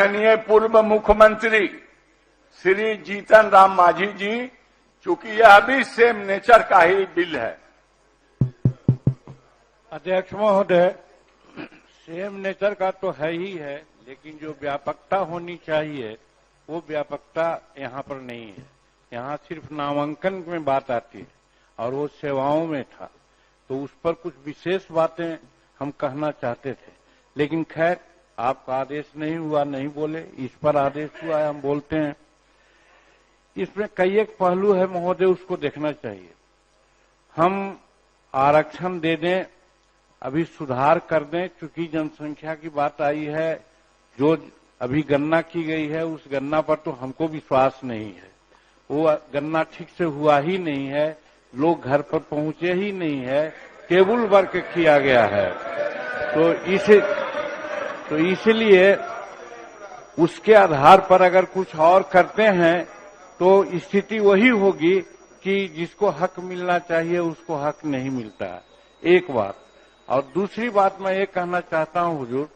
माननीय पूर्व मुख्यमंत्री श्री जीतन राम मांझी जी, चूंकि यह भी सेम नेचर का ही बिल है। अध्यक्ष महोदय, सेम नेचर का तो है ही है, लेकिन जो व्यापकता होनी चाहिए वो व्यापकता यहाँ पर नहीं है। यहाँ सिर्फ नामांकन में बात आती है और वो सेवाओं में था, तो उस पर कुछ विशेष बातें हम कहना चाहते थे, लेकिन खैर आपका आदेश नहीं हुआ, नहीं बोले, इस पर आदेश हुआ है, हम बोलते हैं। इसमें कई एक पहलू है महोदय, उसको देखना चाहिए। हम आरक्षण दे दें, अभी सुधार कर दें, चूंकि जनसंख्या की बात आई है, जो अभी गणना की गई है उस गणना पर तो हमको विश्वास नहीं है। वो गणना ठीक से हुआ ही नहीं है, लोग घर पर पहुंचे ही नहीं है, टेबल वर्क किया गया है। तो इसलिए उसके आधार पर अगर कुछ और करते हैं तो स्थिति वही होगी कि जिसको हक मिलना चाहिए उसको हक नहीं मिलता है, एक बात। और दूसरी बात मैं ये कहना चाहता हूं हुजूर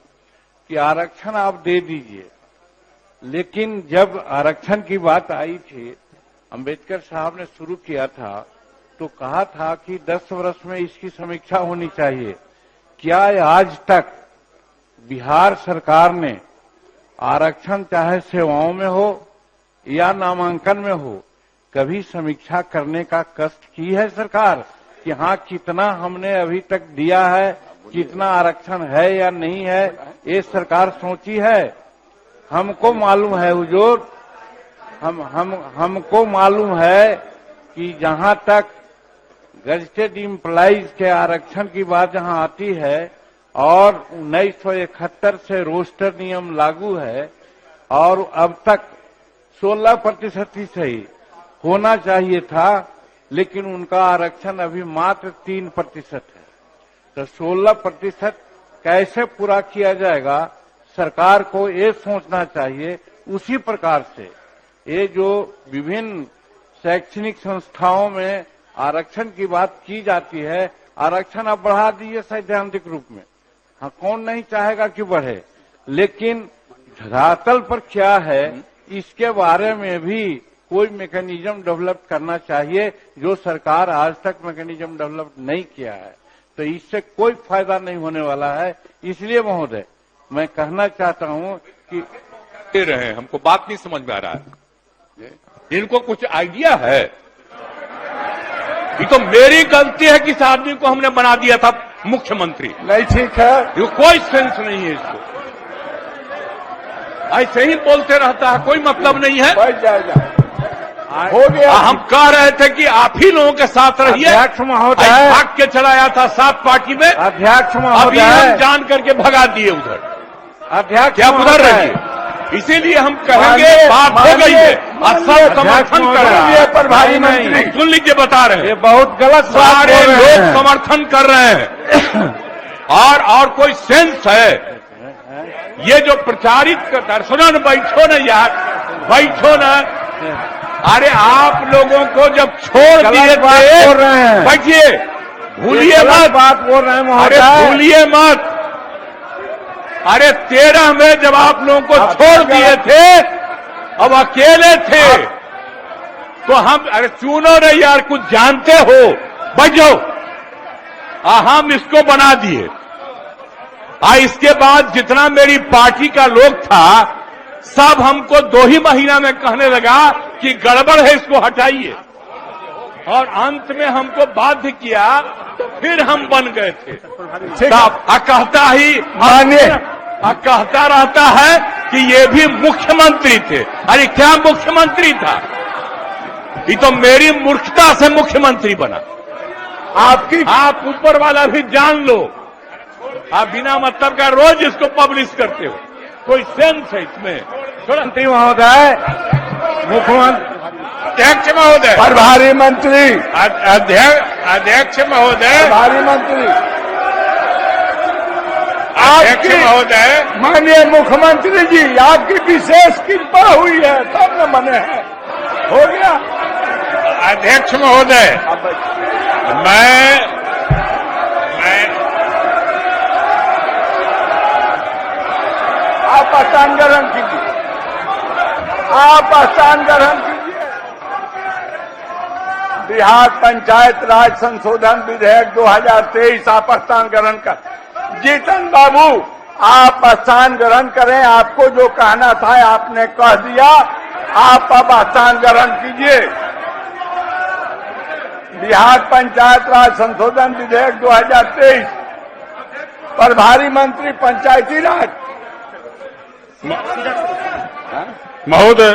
कि आरक्षण आप दे दीजिए, लेकिन जब आरक्षण की बात आई थी, अंबेडकर साहब ने शुरू किया था तो कहा था कि 10 वर्ष में इसकी समीक्षा होनी चाहिए। क्या आज तक बिहार सरकार ने आरक्षण चाहे सेवाओं में हो या नामांकन में हो, कभी समीक्षा करने का कष्ट की है सरकार कि हाँ कितना हमने अभी तक दिया है, कितना आरक्षण है या नहीं है, ये सरकार सोची है? हमको मालूम है हुजूर, हमको मालूम है कि जहां तक गजेटेड एम्प्लॉइज के आरक्षण की बात जहां आती है और 1971 से रोस्टर नियम लागू है और अब तक 16% ही सही होना चाहिए था, लेकिन उनका आरक्षण अभी मात्र 3% है। तो 16% कैसे पूरा किया जाएगा, सरकार को ये सोचना चाहिए। उसी प्रकार से ये जो विभिन्न शैक्षणिक संस्थाओं में आरक्षण की बात की जाती है, आरक्षण अब बढ़ा दीजिए सैद्धांतिक रूप में, हाँ कौन नहीं चाहेगा कि बढ़े, लेकिन धरातल पर क्या है इसके बारे में भी कोई मैकेनिज्म डेवलप करना चाहिए, जो सरकार आज तक मैकेनिज्म डेवलप नहीं किया है। तो इससे कोई फायदा नहीं होने वाला है। इसलिए महोदय मैं कहना चाहता हूं कि दे रहे हैं, हमको बात नहीं समझ में आ रहा है। इनको कुछ आइडिया है? ये तो मेरी गलती है कि इस आदमी को हमने बना दिया था मुख्यमंत्री। नहीं ठीक है, ये कोई सेंस नहीं है इसको, ऐसे ही बोलते रहता है, कोई मतलब नहीं है। बैठ जाएगा, हो गया। हम कह रहे थे कि आप ही लोगों के साथ रहिए। अध्यक्ष महोदय, भाग के चलाया था 7 पार्टी में, अध्यक्ष अभी महोदय, हम जान करके भगा दिए उधर। अध्यक्ष क्या उधर रहिए, इसीलिए हम कहेंगे बात हो गई है, सब समर्थन कर रहा है। प्रभारी मंत्री सुन लीजिए, बता रहे हैं, ये बहुत गलत बात सारे बोल रहे लोग हैं। समर्थन कर रहे हैं और कोई सेंस है? ये जो प्रचारित करता है, सुनो न, बैठो न यार, बैठो न। अरे आप लोगों को जब छोड़ दिए थे, बैठिए, भूलिए मत, बात बोल रहे हैं अरे महोदय, भूलिए मत। अरे 13 में जब आप लोगों को छोड़ दिए थे, अब अकेले थे, तो हम, अरे चुनो रे यार, कुछ जानते हो, बैठ जाओ। हम इसको बना दिए। इसके बाद जितना मेरी पार्टी का लोग था, सब हमको 2 ही महीना में कहने लगा कि गड़बड़ है, इसको हटाइए, और अंत में हमको बाध्य किया, तो फिर हम बन गए थे। कहता रहता है कि ये भी मुख्यमंत्री थे। अरे क्या मुख्यमंत्री था? ये तो मेरी मूर्खता से मुख्यमंत्री बना। आप ऊपर वाला भी जान लो, आप बिना मतलब का रोज इसको पब्लिश करते हो, कोई सेंस है इसमें? मंत्री महोदय, मुख्यमंत्री, अध्यक्ष महोदय, प्रभारी मंत्री, अध्यक्ष महोदय, प्रभारी मंत्री, अध्यक्ष महोदय, माननीय मुख्यमंत्री जी, आपकी विशेष कृपा हुई है तब न बने हैं, हो गया। अध्यक्ष महोदय, मैं आप अंतरंग कीजिए। आप स्थान ग्रहण कीजिए। बिहार पंचायत राज संशोधन विधेयक 2023 आप स्थान ग्रहण कर। जीतन बाबू आप स्थान ग्रहण करें। आपको जो कहना था आपने कह दिया। आप अब स्थान ग्रहण कीजिए। बिहार पंचायत राज संशोधन विधेयक 2023 प्रभारी मंत्री पंचायती राज। महोदय,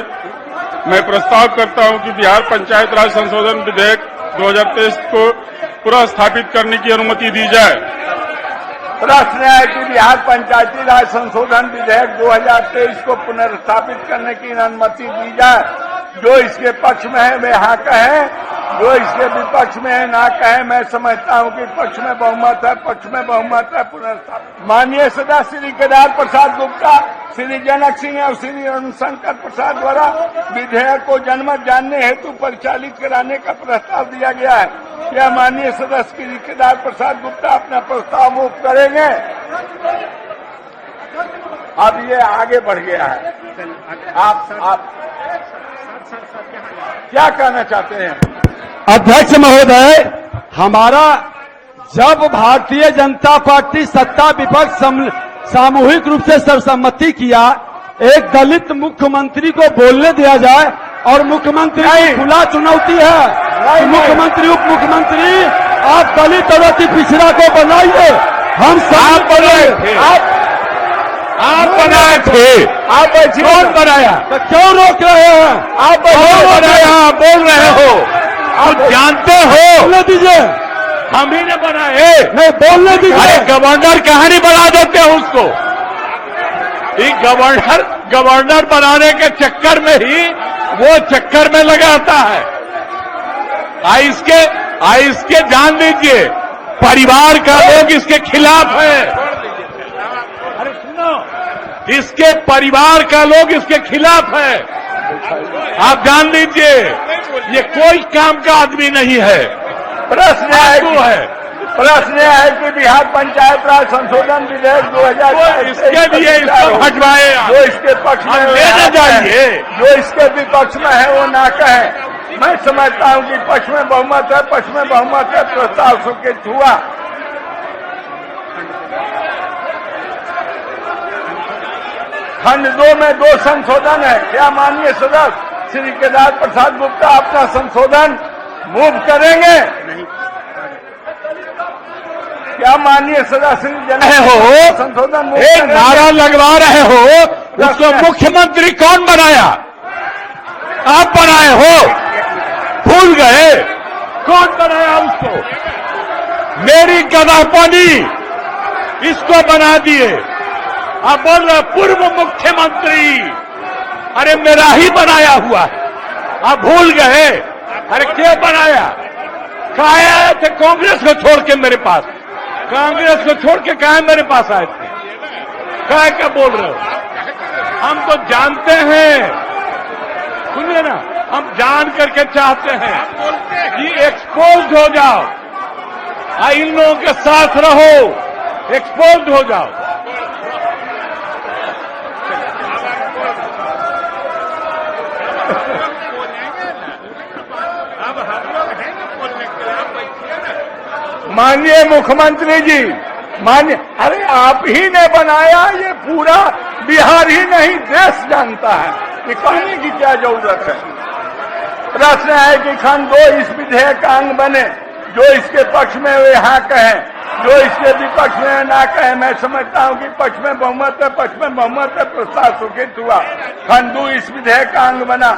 मैं प्रस्ताव करता हूं कि बिहार पंचायत राज संशोधन विधेयक 2023 को पुनः स्थापित करने की अनुमति दी जाए। प्रश्न है कि बिहार पंचायती राज संशोधन विधेयक 2023 को पुनर्स्थापित करने की अनुमति दी जाए। जो इसके पक्ष में है वे हाँ कहें, जो इसके विपक्ष में है ना कहें। मैं समझता हूं कि पक्ष में बहुमत है, पक्ष में बहुमत है। पुनर्स्थापित माननीय सदस्य श्री केदार प्रसाद गुप्ता, श्री जनक सिंह और श्री रविशंकर प्रसाद द्वारा विधेयक को जनमत जानने हेतु परिचालित कराने का प्रस्ताव दिया गया है। क्या माननीय सदस्य श्री केदार प्रसाद गुप्ता अपना प्रस्ताव मूव करेंगे? अब ये आगे बढ़ गया है। आप क्या कहना चाहते हैं? अध्यक्ष महोदय, हमारा जब भारतीय जनता पार्टी सत्ता विपक्ष सामूहिक रूप से सर्वसम्मति किया, एक दलित मुख्यमंत्री को बोलने दिया जाए और मुख्यमंत्री की खुला चुनौती है। मुख्यमंत्री उप मुख्यमंत्री आप दलित और अति पिछड़ा को बनाइए। हम सब बनाए थे, आप बनाए थे। आप कौन बनाया? तो क्यों रोक रहे हैं? आप बनाया, आप बोल रहे हो। आप जानते हो? बोलने दीजिए। हम ही ने बनाए। नहीं, बोलने अरे दीजिए। गवर्नर कहानी बना देते हैं उसको। ये गवर्नर बनाने के चक्कर में ही वो चक्कर में लगाता है। इसके जान लीजिए, परिवार का लोग इसके खिलाफ है। अरे सुनो, इसके परिवार का लोग इसके खिलाफ है। आप जान लीजिए, ये कोई काम का आदमी नहीं है। प्रश्न है कि बिहार पंचायत राज संशोधन विधेयक 2023 इसके लिए इसको हटवाए। जो इसके पक्ष में ले न जाइए। जो इसके विपक्ष में है वो ना कहे। मैं समझता हूं कि पक्ष में बहुमत है, पक्ष में बहुमत है। प्रस्ताव स्वीकृत हुआ। खंड 2 में 2 संशोधन है। क्या माननीय सदस्य श्री केदार प्रसाद गुप्ता अपना संशोधन मूव करेंगे? क्या माननीय सदस्य रहे हो संशोधन मूव एक करेंगे? नारा लगवा रहे हो। उसको मुख्यमंत्री कौन बनाया? आप बनाए हो। भूल गए कौन बनाया उसको? मेरी गदापनी इसको बना दिए। आप बोल रहे पूर्व मुख्यमंत्री। अरे मेरा ही बनाया हुआ है। आप भूल गए। अरे क्यों बनाया? कहा आए थे कांग्रेस को छोड़ के मेरे पास? कांग्रेस को छोड़ के कहा मेरे पास आए थे? क्या बोल रहे हो? हम तो जानते हैं। सुनिए ना, हम जान करके चाहते हैं कि एक्सपोज हो जाओ। इन लोगों के साथ रहो, एक्सपोज हो जाओ। माननीय मुख्यमंत्री जी, अरे आप ही ने बनाया। ये पूरा बिहार ही नहीं देश जानता है। ये कहने की क्या जरूरत है? प्रश्न है कि खंड 2 इस विधेयक का अंग बने। जो इसके पक्ष में वे हाँ कहें, जो इसके विपक्ष में ना कहें। मैं समझता हूं कि पक्ष में बहुमत है, पक्ष में बहुमत है। प्रस्ताव स्वीकृत हुआ। खंड 2 इस विधेयक का अंग बना।